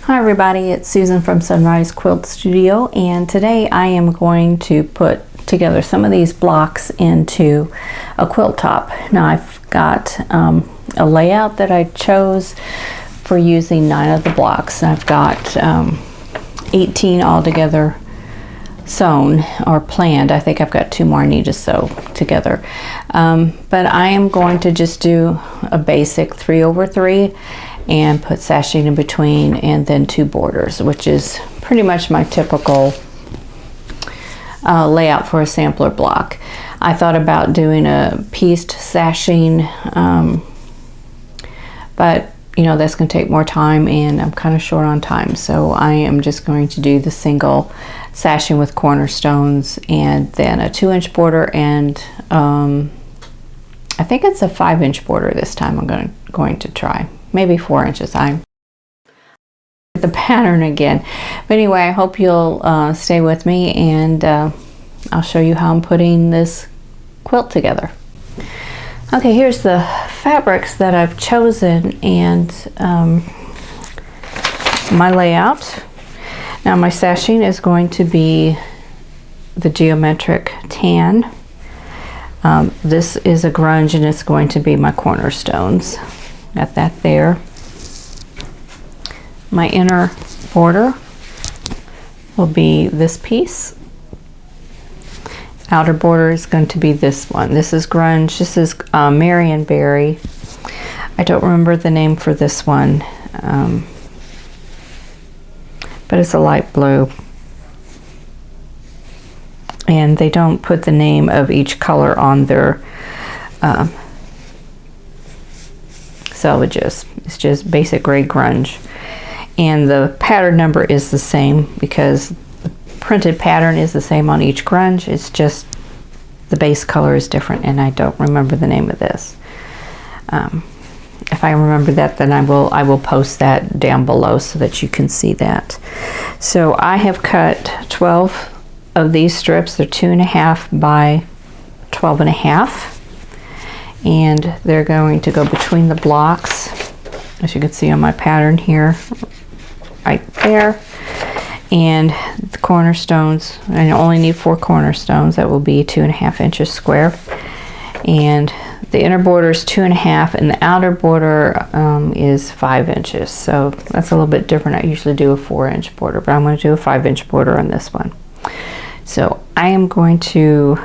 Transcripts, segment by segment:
Hi everybody, it's Susan from Sunrise Quilt Studio, and today I am going to put together some of these blocks into a quilt top. Now I've got a layout that I chose for using 9 of the blocks. I've got 18 altogether sewn or planned. I think I've got 2 more I need to sew together. But I am going to just do a basic 3/3 and put sashing in between and then 2 borders, which is pretty much my typical layout for a sampler block. I thought about doing a pieced sashing, but you know that's going to take more time and I'm kind of short on time, so I am just going to do the single sashing with cornerstones and then a 2-inch border, and I think it's a 5-inch border this time. I'm going to try maybe 4 inches. I'm the pattern again, but anyway, I hope you'll stay with me, and I'll show you how I'm putting this quilt together. Okay, here's the fabrics that I've chosen and my layout. Now my sashing is going to be the geometric tan. This is a grunge and it's going to be my cornerstones. Got that there. My inner border will be this piece. Outer border is going to be this one. This is grunge. This is Marionberry. I don't remember the name for this one, but it's a light blue. And they don't put the name of each color on their selvages. It's just basic gray grunge, and the pattern number is the same because the printed pattern is the same on each grunge. It's just the base color is different, and I don't remember the name of this. If I remember that, then I will post that down below so that you can see that. So I have cut 12 of these strips. They're 2.5 by 12.5. And they're going to go between the blocks, as you can see on my pattern here, right there. And the cornerstones, I only need 4 cornerstones. That will be 2.5 inches square. And the inner border is 2.5, and the outer border is 5 inches. So that's a little bit different. I usually do a 4-inch border, but I'm going to do a 5-inch border on this one. So I am going to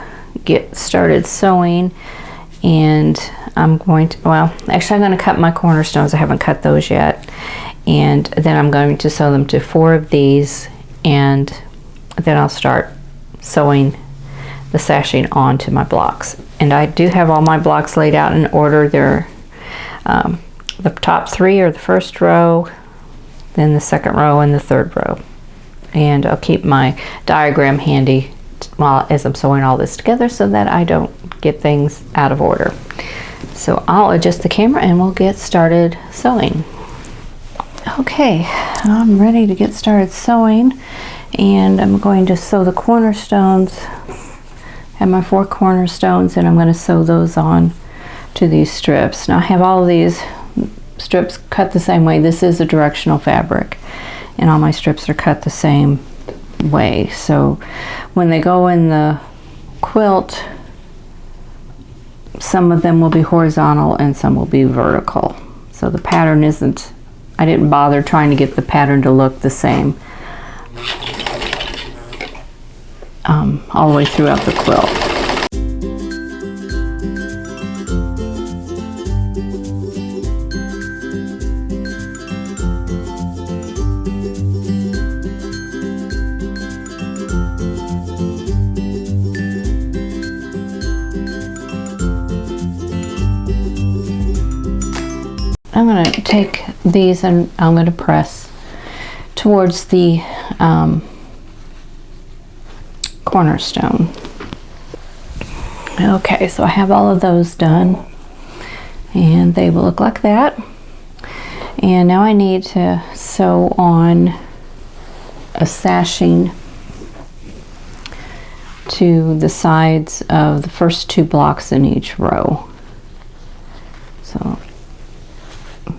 get started sewing. And I'm going to, well, actually I'm going to cut my cornerstones. I haven't cut those yet. And then I'm going to sew them to 4 of these, and then I'll start sewing the sashing onto my blocks. And I do have all my blocks laid out in order. They're the top 3 are the first row, then the second row, and the third row. And I'll keep my diagram handy as I'm sewing all this together so that I don't get things out of order. So I'll adjust the camera and we'll get started sewing. Okay, I'm ready to get started sewing, and I'm going to sew the cornerstones. I have my 4 cornerstones, and I'm going to sew those on to these strips. Now I have all of these strips cut the same way. This is a directional fabric, and all my strips are cut the same way. So when they go in the quilt, some of them will be horizontal and some will be vertical. So the pattern isn't, I didn't bother trying to get the pattern to look the same all the way throughout the quilt. I'm going to take these and I'm going to press towards the cornerstone. Okay, so I have all of those done, and they will look like that. And now I need to sew on a sashing to the sides of the first 2 blocks in each row. So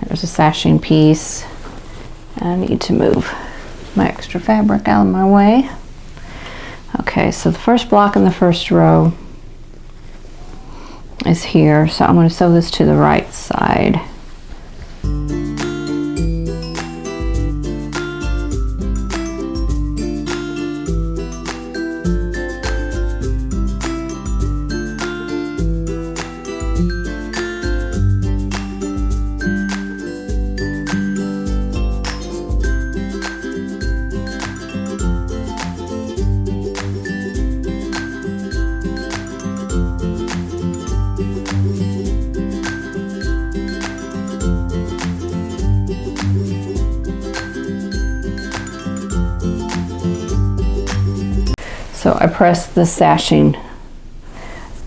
there's a sashing piece, I need to move my extra fabric out of my way. Okay, so the first block in the first row is here, so I'm going to sew this to the right side. So I press the sashing,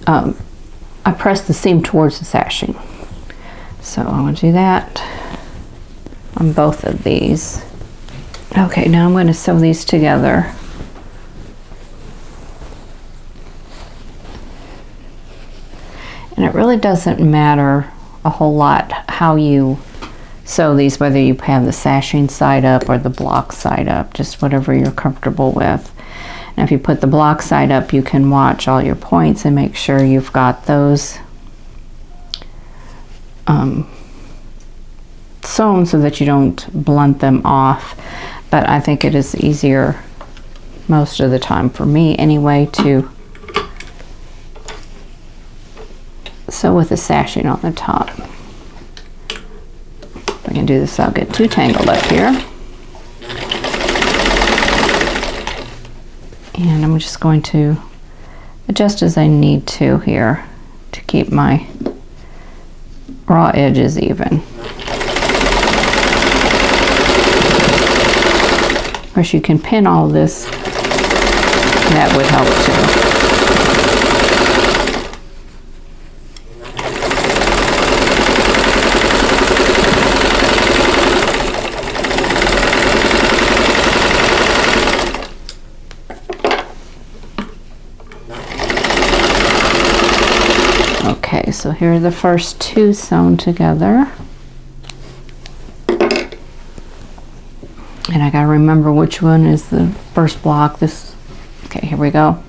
I press the seam towards the sashing. So I'm going to do that on both of these. Okay, now I'm going to sew these together. And it really doesn't matter a whole lot how you sew these, whether you have the sashing side up or the block side up, just whatever you're comfortable with. Now if you put the block side up, you can watch all your points and make sure you've got those sewn so that you don't blunt them off. But I think it is easier most of the time, for me anyway, to sew with the sashing on the top. If I can do this, I'll get too tangled up here. And I'm just going to adjust as I need to here to keep my raw edges even. Of course, you can pin all of this. That would help too. Okay, so here are the first two sewn together. And I gotta remember which one is the first block. This, okay, here we go.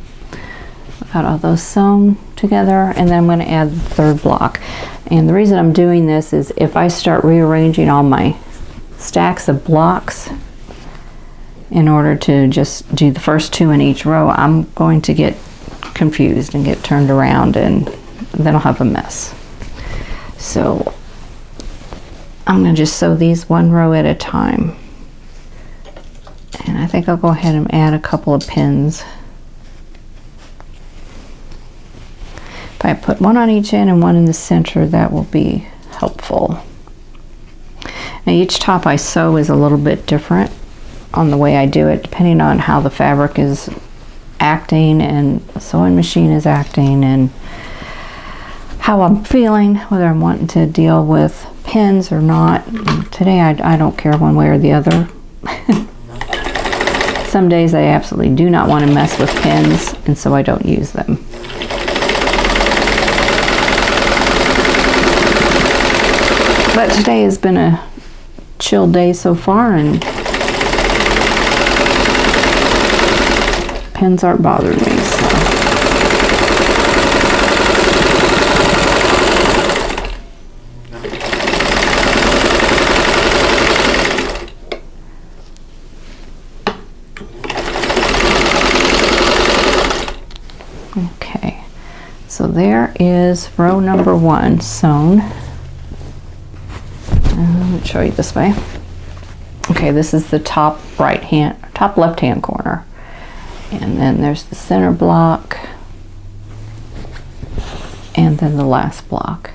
I've got all those sewn together, and then I'm gonna add the third block. And the reason I'm doing this is if I start rearranging all my stacks of blocks in order to just do the first two in each row, I'm going to get confused and get turned around, and then I'll have a mess. So I'm going to just sew these one row at a time. And I think I'll go ahead and add a couple of pins. If I put one on each end and one in the center, that will be helpful. Now each top I sew is a little bit different on the way I do it, depending on how the fabric is acting and the sewing machine is acting, and how I'm feeling, whether I'm wanting to deal with pins or not. Today I don't care one way or the other. Some days I absolutely do not want to mess with pins, and so I don't use them. But today has been a chill day so far, and pins aren't bothering me. So. Okay, so there is row number one sewn. Let me show you this way. Okay, this is the top left hand corner, and then there's the center block, and then the last block.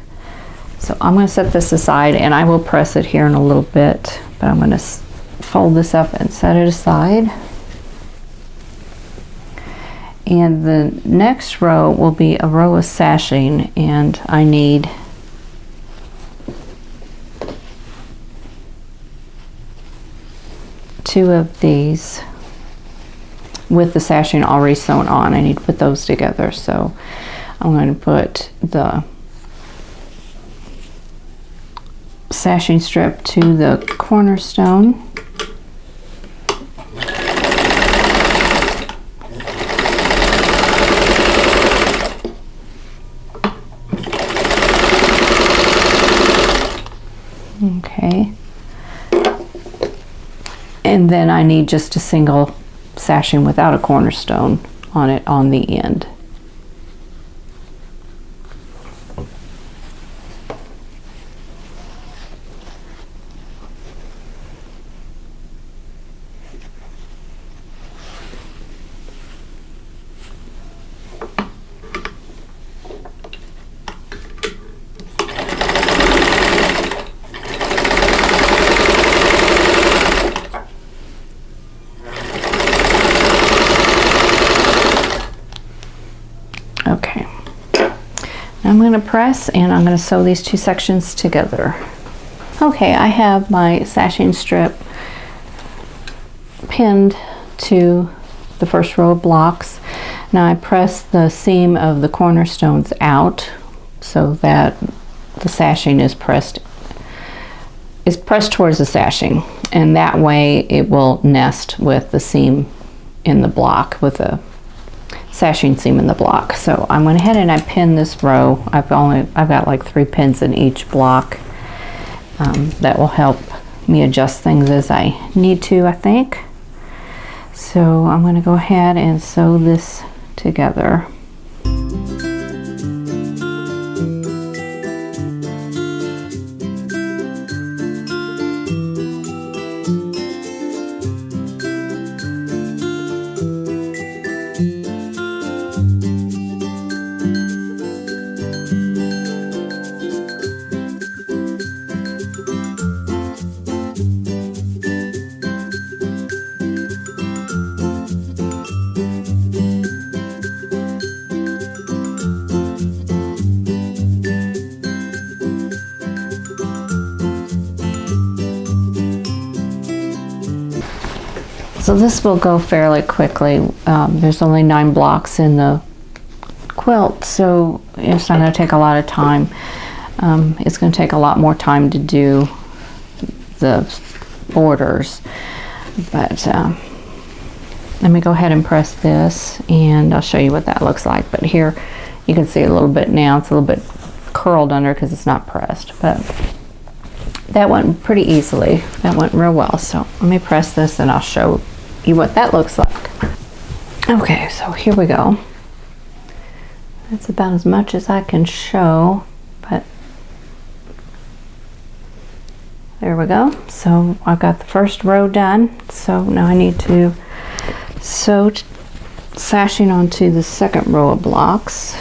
So I'm going to set this aside, and I will press it here in a little bit, but I'm going to fold this up and set it aside. And the next row will be a row of sashing, and I need two of these with the sashing already sewn on. I need to put those together, so I'm going to put the sashing strip to the cornerstone, Okay. And then I need just a single sashing without a cornerstone on it on the end. Okay, I'm going to press and I'm going to sew these two sections together. Okay, I have my sashing strip pinned to the first row of blocks. Now I press the seam of the cornerstones out so that the sashing is pressed towards the sashing, and that way it will nest with the seam in the block, with the sashing seam in the block. So I went ahead and I pinned this row. I've got like 3 pins in each block. That will help me adjust things as I need to, I think. So I'm going to go ahead and sew this together. So this will go fairly quickly. There's only 9 blocks in the quilt, so it's not going to take a lot of time. It's going to take a lot more time to do the borders, but let me go ahead and press this and I'll show you what that looks like. But here you can see a little bit now, it's a little bit curled under because it's not pressed, but that went pretty easily. That went real well. So let me press this and I'll show you what that looks like. Okay, so here we go. That's about as much as I can show, but there we go. So I've got the first row done. So now I need to sew sashing onto the second row of blocks.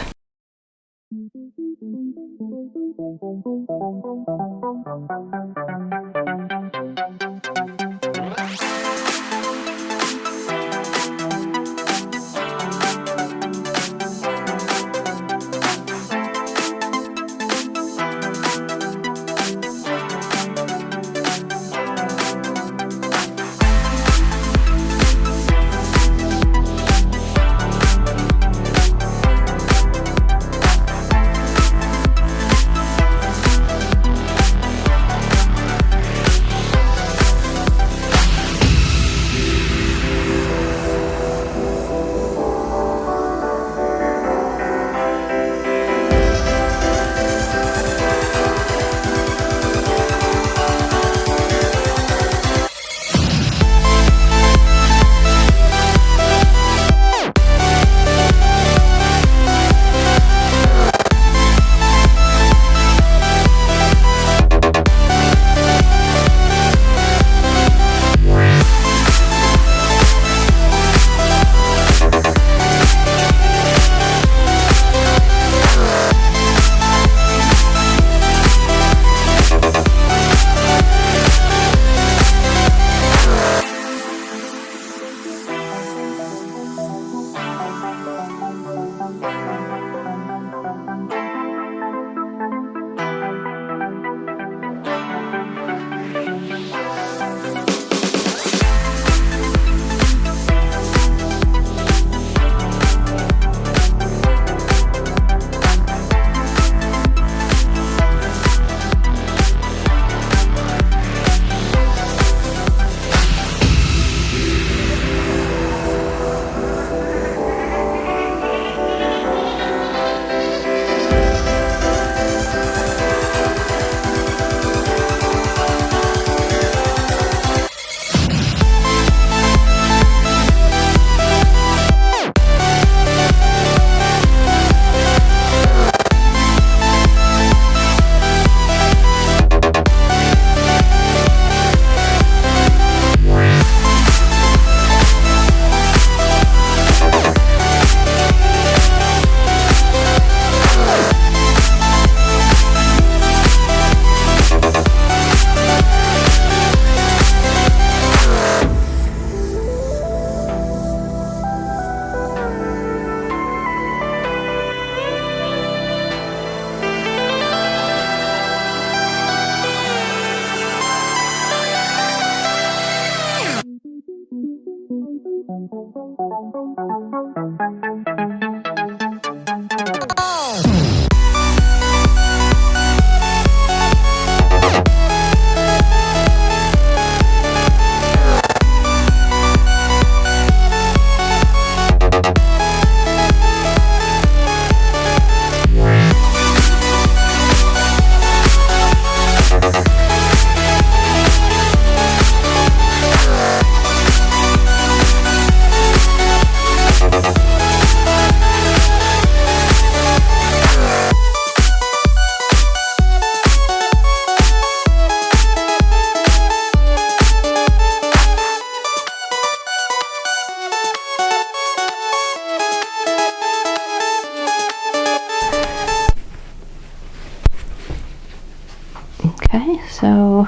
Okay, so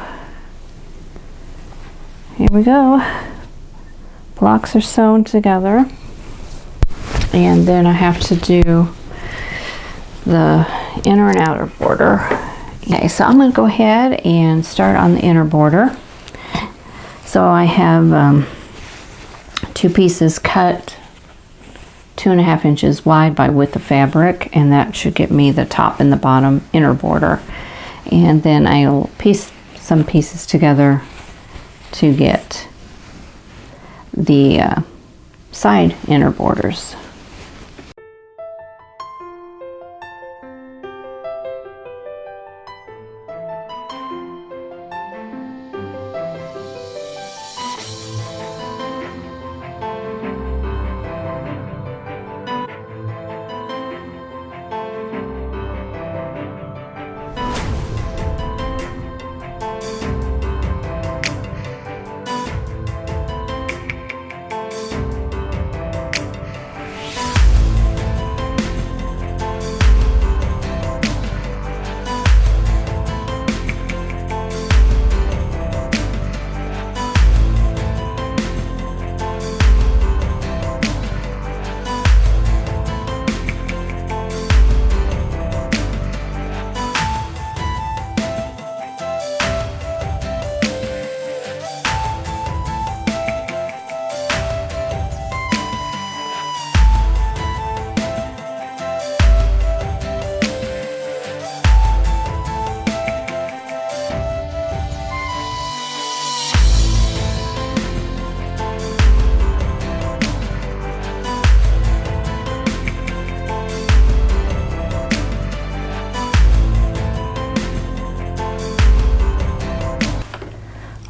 here we go. Blocks are sewn together, and then I have to do the inner and outer border. Okay, so I'm going to go ahead and start on the inner border. So I have 2 pieces cut 2.5 inches wide by width of fabric, and that should get me the top and the bottom inner border. And then I'll piece some pieces together to get the side inner borders.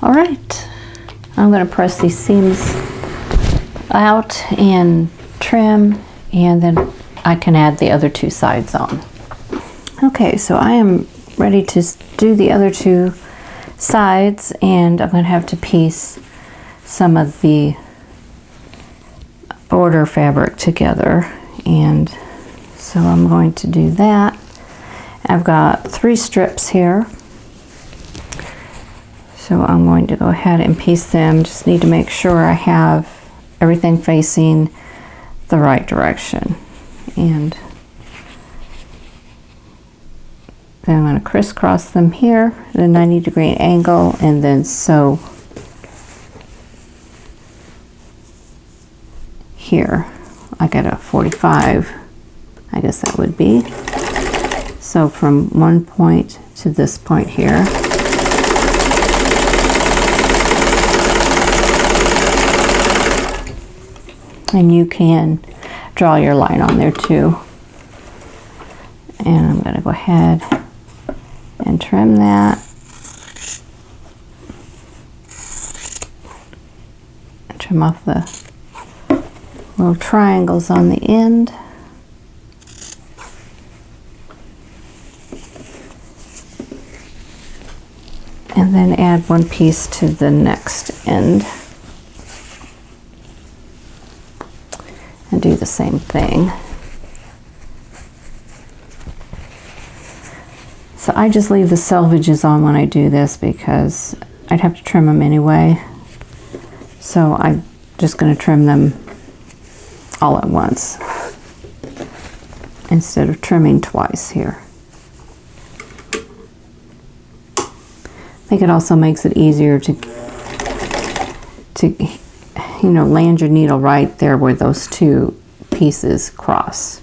All right, I'm going to press these seams out and trim, and then I can add the other 2 sides on. Okay, so I am ready to do the other 2 sides, and I'm going to have to piece some of the border fabric together, and so I'm going to do that. I've got 3 strips here. So I'm going to go ahead and piece them. Just need to make sure I have everything facing the right direction. And then I'm going to crisscross them here at a 90-degree angle, and then sew here. I got a 45, I guess that would be. So from one point to this point here. And you can draw your line on there too. And I'm going to go ahead and trim that. Trim off the little triangles on the end. And then add 1 piece to the next end. And do the same thing. So I just leave the selvages on when I do this because I'd have to trim them anyway. So I'm just going to trim them all at once instead of trimming twice here. I think it also makes it easier to you know, land your needle right there where those two pieces cross.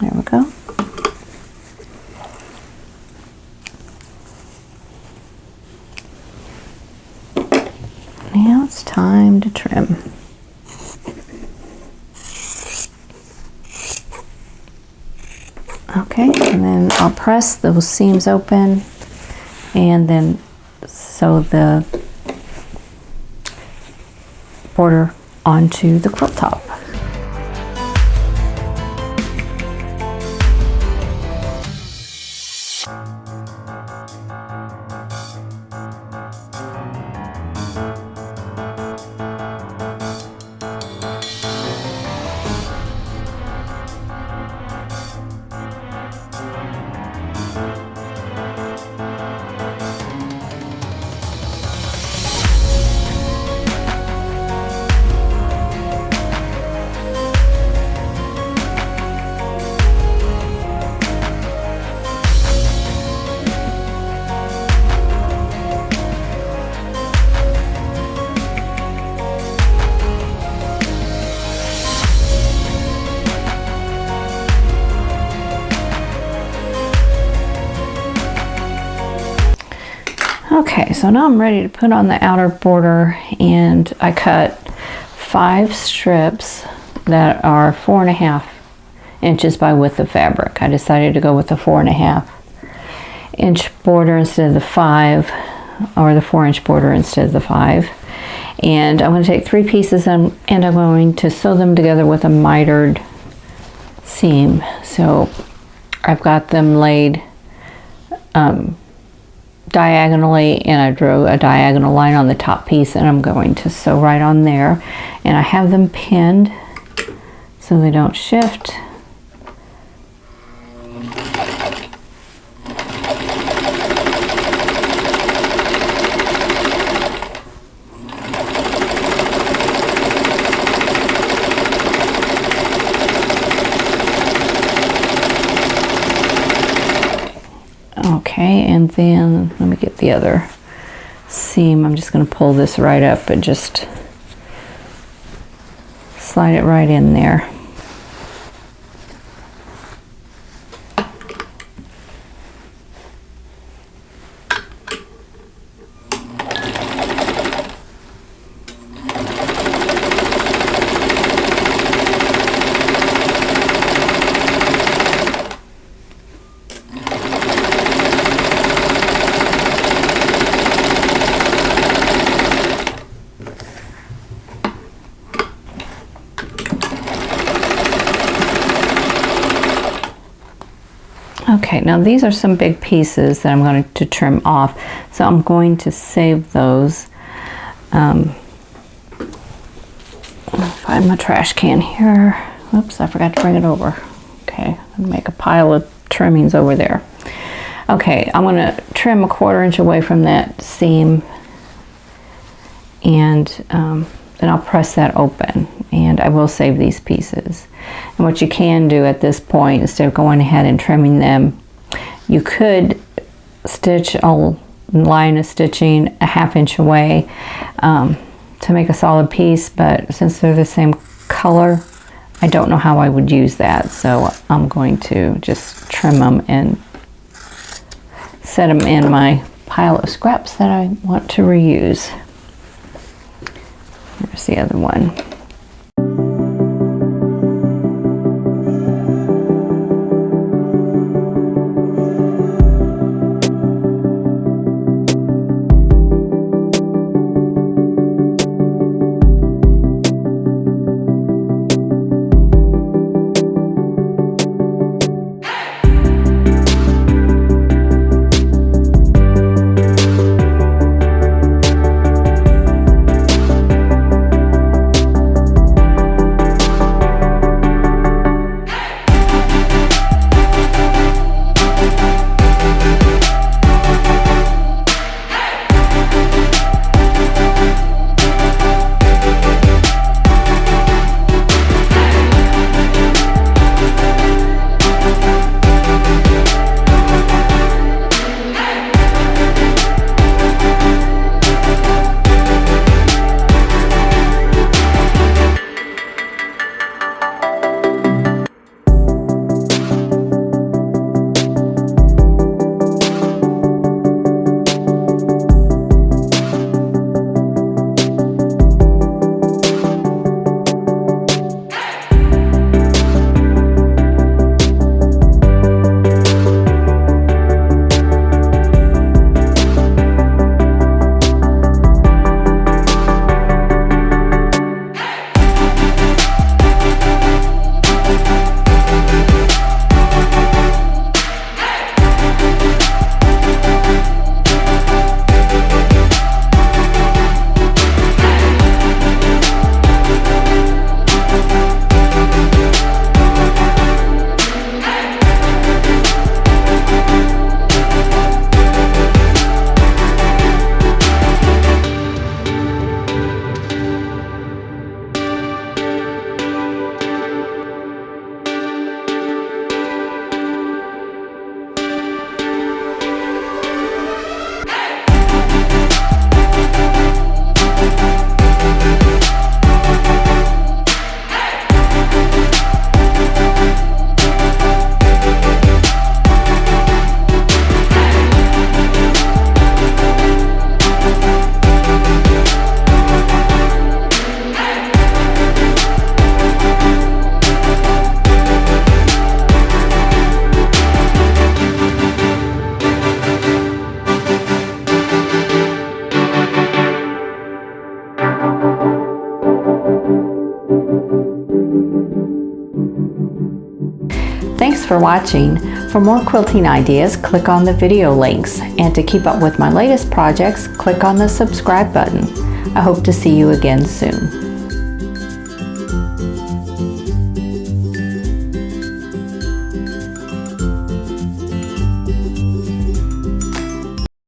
There we go. Now it's time to trim. Okay, and then I'll press those seams open and then sew the border onto the quilt top. Okay, so now I'm ready to put on the outer border, and I cut 5 strips that are 4.5 inches by width of fabric. I decided to go with the 4.5 inch border instead of the 5, or the 4-inch border instead of the 5. And I'm going to take 3 pieces and I'm going to sew them together with a mitered seam. So I've got them laid diagonally, and I drew a diagonal line on the top piece, and I'm going to sew right on there, and I have them pinned so they don't shift. Okay, and then let me get the other seam. I'm just going to pull this right up and just slide it right in there. Okay, now these are some big pieces that I'm going to trim off, so I'm going to save those. Find my trash can here. Oops, I forgot to bring it over. Okay, I'll make a pile of trimmings over there. Okay, I'm going to trim 1/4 inch away from that seam, and then I'll press that open, and I will save these pieces. And what you can do at this point, instead of going ahead and trimming them, you could stitch a line of stitching 1/2 inch away to make a solid piece, but since they're the same color, I don't know how I would use that, so I'm going to just trim them and set them in my pile of scraps that I want to reuse. Here's the other one. for watching. For more quilting ideas, click on the video links, and to keep up with my latest projects, click on the subscribe button. I hope to see you again soon.